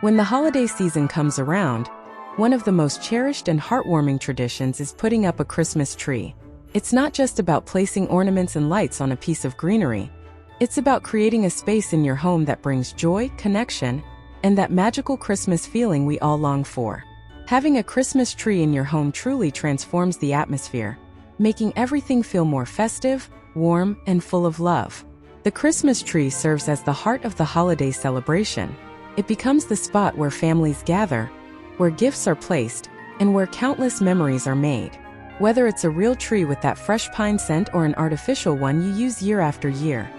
When the holiday season comes around, one of the most cherished and heartwarming traditions is putting up a Christmas tree. It's not just about placing ornaments and lights on a piece of greenery. It's about creating a space in your home that brings joy, connection, and that magical Christmas feeling we all long for. Having a Christmas tree in your home truly transforms the atmosphere, making everything feel more festive, warm, and full of love. The Christmas tree serves as the heart of the holiday celebration. It becomes the spot where families gather, where gifts are placed, and where countless memories are made. Whether it's a real tree with that fresh pine scent or an artificial one you use year after year,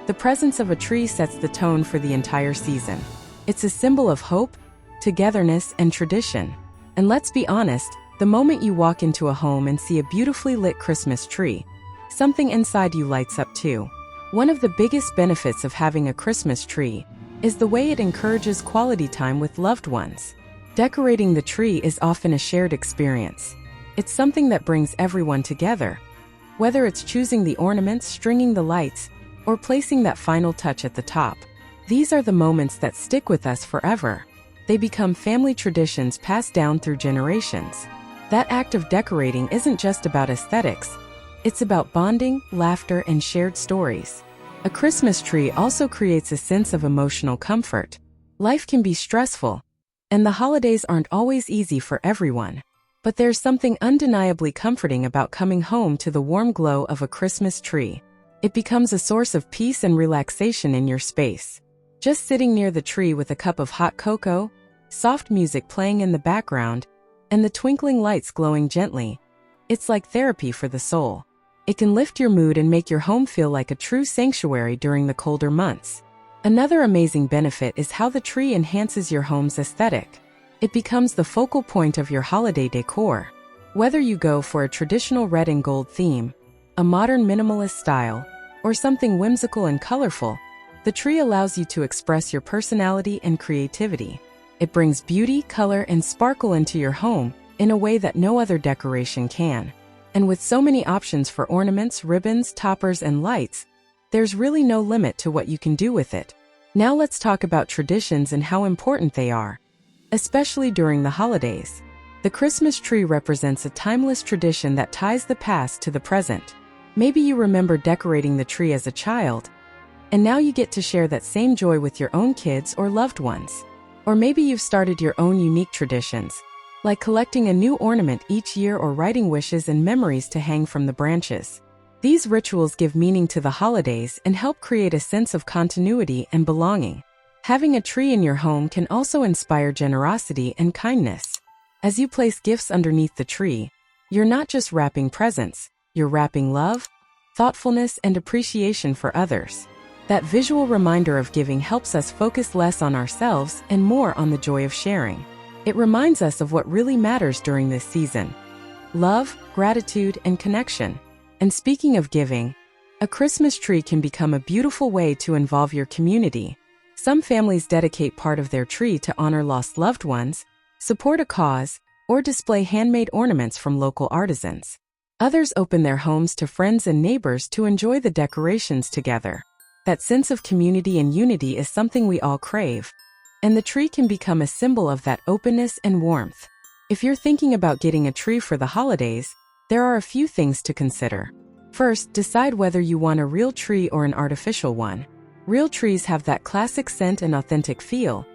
the presence of a tree sets the tone for the entire season. It's a symbol of hope, togetherness, and tradition. And let's be honest, the moment you walk into a home and see a beautifully lit Christmas tree, something inside you lights up too. One of the biggest benefits of having a Christmas tree is the way it encourages quality time with loved ones. Decorating the tree is often a shared experience. It's something that brings everyone together. Whether it's choosing the ornaments, stringing the lights, or placing that final touch at the top, these are the moments that stick with us forever. They become family traditions passed down through generations. That act of decorating isn't just about aesthetics. It's about bonding, laughter, and shared stories. A Christmas tree also creates a sense of emotional comfort. Life can be stressful, and the holidays aren't always easy for everyone. But there's something undeniably comforting about coming home to the warm glow of a Christmas tree. It becomes a source of peace and relaxation in your space. Just sitting near the tree with a cup of hot cocoa, soft music playing in the background, and the twinkling lights glowing gently, it's like therapy for the soul. It can lift your mood and make your home feel like a true sanctuary during the colder months. Another amazing benefit is how the tree enhances your home's aesthetic. It becomes the focal point of your holiday decor. Whether you go for a traditional red and gold theme, a modern minimalist style, or something whimsical and colorful, the tree allows you to express your personality and creativity. It brings beauty, color, and sparkle into your home in a way that no other decoration can. And with so many options for ornaments, ribbons, toppers, and lights, there's really no limit to what you can do with it. Now let's talk about traditions and how important they are, especially during the holidays. The Christmas tree represents a timeless tradition that ties the past to the present. Maybe you remember decorating the tree as a child, and now you get to share that same joy with your own kids or loved ones. Or maybe you've started your own unique traditions, like collecting a new ornament each year or writing wishes and memories to hang from the branches. These rituals give meaning to the holidays and help create a sense of continuity and belonging. Having a tree in your home can also inspire generosity and kindness. As you place gifts underneath the tree, you're not just wrapping presents, you're wrapping love, thoughtfulness, and appreciation for others. That visual reminder of giving helps us focus less on ourselves and more on the joy of sharing. It reminds us of what really matters during this season: love, gratitude, and connection. And speaking of giving, a Christmas tree can become a beautiful way to involve your community. Some families dedicate part of their tree to honor lost loved ones, support a cause, or display handmade ornaments from local artisans. Others open their homes to friends and neighbors to enjoy the decorations together. That sense of community and unity is something we all crave, and the tree can become a symbol of that openness and warmth. If you're thinking about getting a tree for the holidays, there are a few things to consider. First, decide whether you want a real tree or an artificial one. Real trees have that classic scent and authentic feel,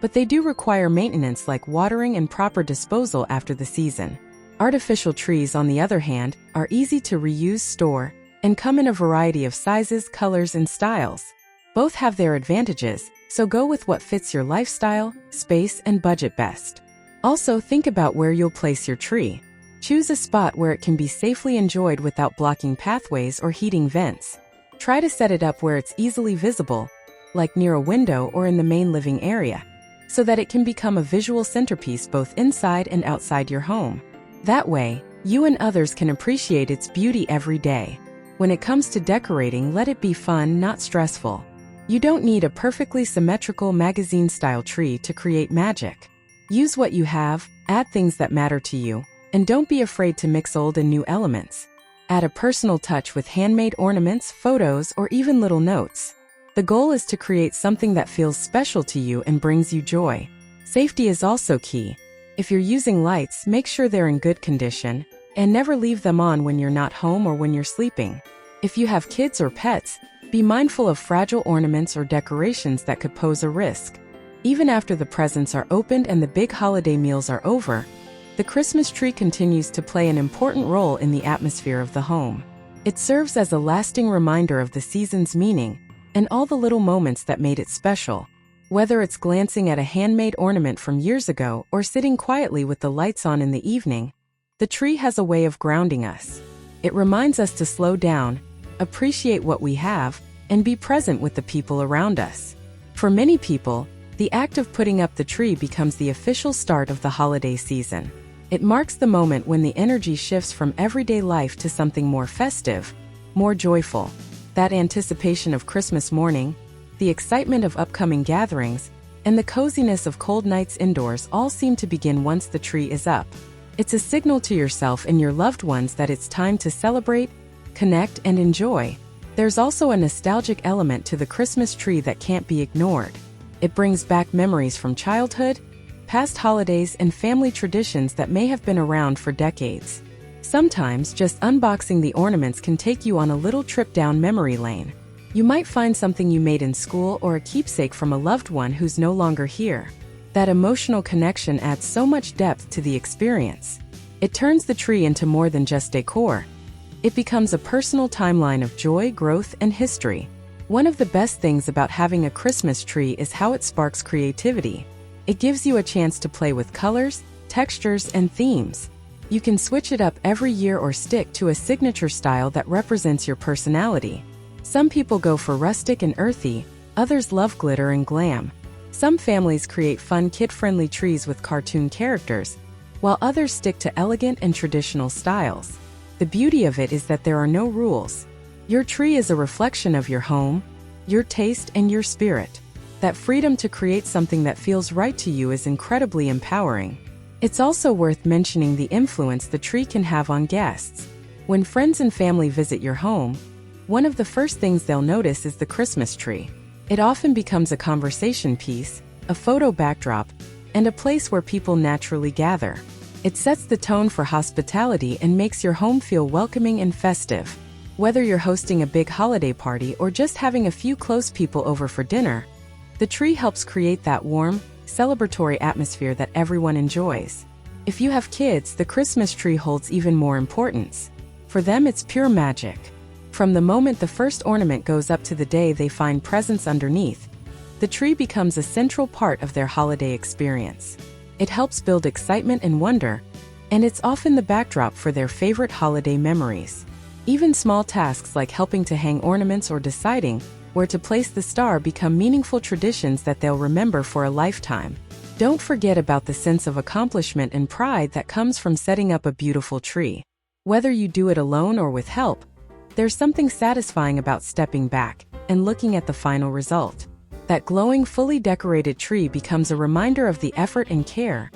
but they do require maintenance like watering and proper disposal after the season. Artificial trees, on the other hand, are easy to reuse, store, and come in a variety of sizes, colors, and styles. Both have their advantages, so go with what fits your lifestyle, space, and budget best. Also, think about where you'll place your tree. Choose a spot where it can be safely enjoyed without blocking pathways or heating vents. Try to set it up where it's easily visible, like near a window or in the main living area, so that it can become a visual centerpiece both inside and outside your home. That way, you and others can appreciate its beauty every day. When it comes to decorating, let it be fun, not stressful. You don't need a perfectly symmetrical magazine-style tree to create magic. Use what you have, add things that matter to you, and don't be afraid to mix old and new elements. Add a personal touch with handmade ornaments, photos, or even little notes. The goal is to create something that feels special to you and brings you joy. Safety is also key. If you're using lights, make sure they're in good condition, and never leave them on when you're not home or when you're sleeping. If you have kids or pets, be mindful of fragile ornaments or decorations that could pose a risk. Even after the presents are opened and the big holiday meals are over, the Christmas tree continues to play an important role in the atmosphere of the home. It serves as a lasting reminder of the season's meaning and all the little moments that made it special. Whether it's glancing at a handmade ornament from years ago or sitting quietly with the lights on in the evening, the tree has a way of grounding us. It reminds us to slow down, appreciate what we have, and be present with the people around us. For many people, the act of putting up the tree becomes the official start of the holiday season. It marks the moment when the energy shifts from everyday life to something more festive, more joyful. That anticipation of Christmas morning, the excitement of upcoming gatherings, and the coziness of cold nights indoors all seem to begin once the tree is up. It's a signal to yourself and your loved ones that it's time to celebrate, connect, and enjoy. There's also a nostalgic element to the Christmas tree that can't be ignored. It brings back memories from childhood, past holidays, and family traditions that may have been around for decades. Sometimes, just unboxing the ornaments can take you on a little trip down memory lane. You might find something you made in school or a keepsake from a loved one who's no longer here. That emotional connection adds so much depth to the experience. It turns the tree into more than just decor. It becomes a personal timeline of joy, growth, and history. One of the best things about having a Christmas tree is how it sparks creativity. It gives you a chance to play with colors, textures, and themes. You can switch it up every year or stick to a signature style that represents your personality. Some people go for rustic and earthy, others love glitter and glam. Some families create fun kid-friendly trees with cartoon characters, while others stick to elegant and traditional styles. The beauty of it is that there are no rules. Your tree is a reflection of your home, your taste, and your spirit. That freedom to create something that feels right to you is incredibly empowering. It's also worth mentioning the influence the tree can have on guests. When friends and family visit your home, one of the first things they'll notice is the Christmas tree. It often becomes a conversation piece, a photo backdrop, and a place where people naturally gather. It sets the tone for hospitality and makes your home feel welcoming and festive. Whether you're hosting a big holiday party or just having a few close people over for dinner, the tree helps create that warm, celebratory atmosphere that everyone enjoys. If you have kids, the Christmas tree holds even more importance. For them, it's pure magic. From the moment the first ornament goes up to the day they find presents underneath, the tree becomes a central part of their holiday experience. It helps build excitement and wonder, and it's often the backdrop for their favorite holiday memories. Even small tasks like helping to hang ornaments or deciding where to place the star become meaningful traditions that they'll remember for a lifetime. Don't forget about the sense of accomplishment and pride that comes from setting up a beautiful tree. Whether you do it alone or with help, there's something satisfying about stepping back and looking at the final result. That glowing, fully decorated tree becomes a reminder of the effort and care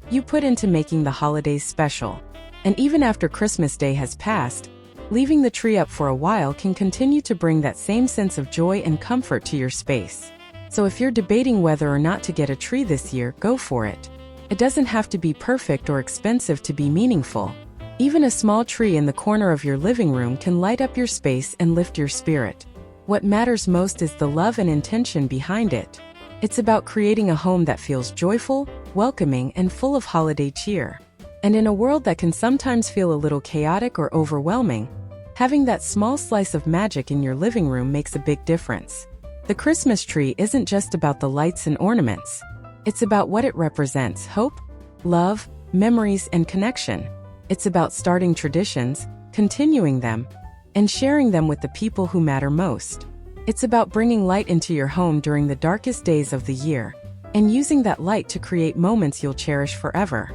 you put into making the holidays special. And even after Christmas Day has passed, leaving the tree up for a while can continue to bring that same sense of joy and comfort to your space. So if you're debating whether or not to get a tree this year, go for it. It doesn't have to be perfect or expensive to be meaningful. Even a small tree in the corner of your living room can light up your space and lift your spirit. What matters most is the love and intention behind it. It's about creating a home that feels joyful, welcoming, and full of holiday cheer. And in a world that can sometimes feel a little chaotic or overwhelming, having that small slice of magic in your living room makes a big difference. The Christmas tree isn't just about the lights and ornaments. It's about what it represents: hope, love, memories, and connection. It's about starting traditions, continuing them, and sharing them with the people who matter most. It's about bringing light into your home during the darkest days of the year, and using that light to create moments you'll cherish forever.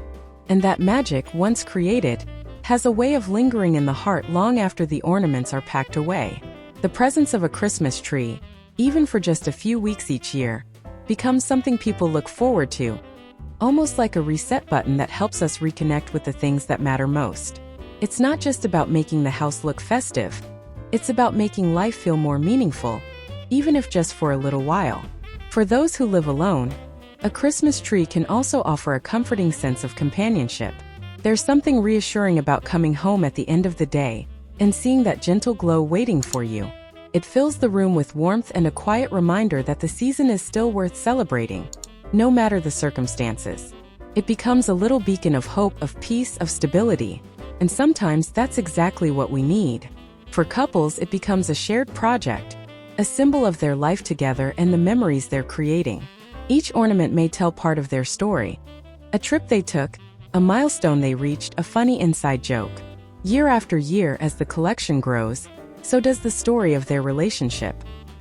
And that magic, once created, has a way of lingering in the heart long after the ornaments are packed away. The presence of a Christmas tree, even for just a few weeks each year, becomes something people look forward to, almost like a reset button that helps us reconnect with the things that matter most. It's not just about making the house look festive. It's about making life feel more meaningful, even if just for a little while. For those who live alone, A Christmas tree can also offer a comforting sense of companionship. There's something reassuring about coming home at the end of the day and seeing that gentle glow waiting for you. It fills the room with warmth and a quiet reminder that the season is still worth celebrating, no matter the circumstances. It becomes a little beacon of hope, of peace, of stability, and sometimes that's exactly what we need. For couples, it becomes a shared project, a symbol of their life together and the memories they're creating. Each ornament may tell part of their story, a trip they took, a milestone they reached, a funny inside joke. Year after year, as the collection grows, so does the story of their relationship.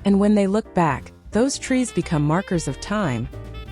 And when they look back, those trees become markers of time,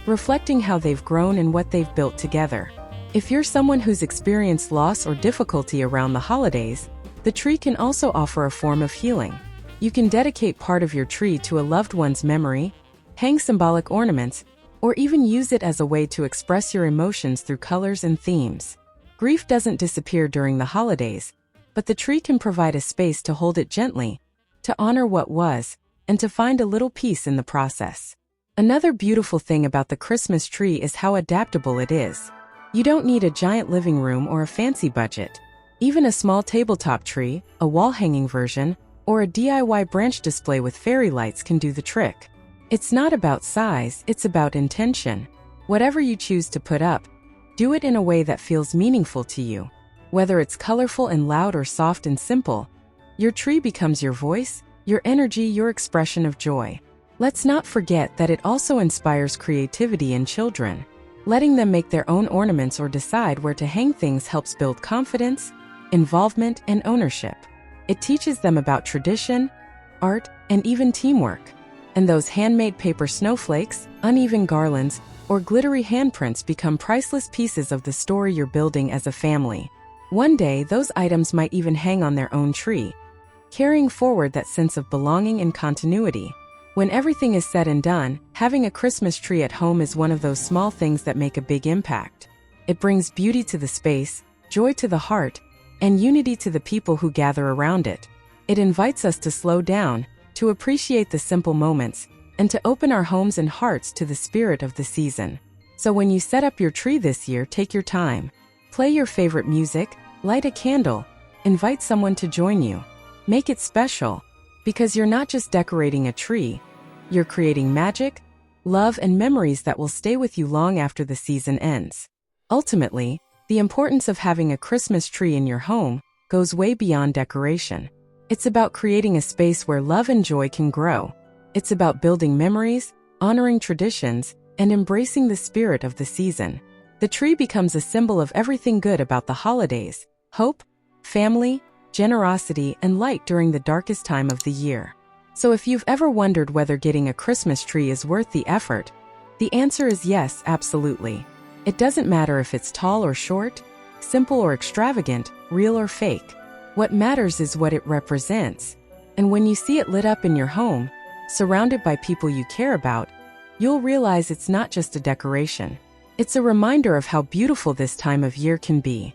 reflecting how they've grown and what they've built together. If you're someone who's experienced loss or difficulty around the holidays, the tree can also offer a form of healing. You can dedicate part of your tree to a loved one's memory, hang symbolic ornaments, or even use it as a way to express your emotions through colors and themes. Grief doesn't disappear during the holidays, but the tree can provide a space to hold it gently, to honor what was, and to find a little peace in the process. Another beautiful thing about the Christmas tree is how adaptable it is. You don't need a giant living room or a fancy budget. Even a small tabletop tree, a wall-hanging version, or a DIY branch display with fairy lights can do the trick. It's not about size, it's about intention. Whatever you choose to put up, do it in a way that feels meaningful to you. Whether it's colorful and loud or soft and simple, your tree becomes your voice, your energy, your expression of joy. Let's not forget that it also inspires creativity in children. Letting them make their own ornaments or decide where to hang things helps build confidence, involvement, and ownership. It teaches them about tradition, art, and even teamwork. And those handmade paper snowflakes, uneven garlands, or glittery handprints become priceless pieces of the story you're building as a family. One day, those items might even hang on their own tree, carrying forward that sense of belonging and continuity. When everything is said and done, having a Christmas tree at home is one of those small things that make a big impact. It brings beauty to the space, joy to the heart, and unity to the people who gather around it. It invites us to slow down, to appreciate the simple moments, and to open our homes and hearts to the spirit of the season. So when you set up your tree this year, take your time. Play your favorite music, light a candle, invite someone to join you. Make it special, because you're not just decorating a tree, you're creating magic, love, and memories that will stay with you long after the season ends. Ultimately, the importance of having a Christmas tree in your home goes way beyond decoration. It's about creating a space where love and joy can grow. It's about building memories, honoring traditions, and embracing the spirit of the season. The tree becomes a symbol of everything good about the holidays: hope, family, generosity, and light during the darkest time of the year. So if you've ever wondered whether getting a Christmas tree is worth the effort, the answer is yes, absolutely. It doesn't matter if it's tall or short, simple or extravagant, real or fake. What matters is what it represents. And when you see it lit up in your home, surrounded by people you care about, you'll realize it's not just a decoration. It's a reminder of how beautiful this time of year can be.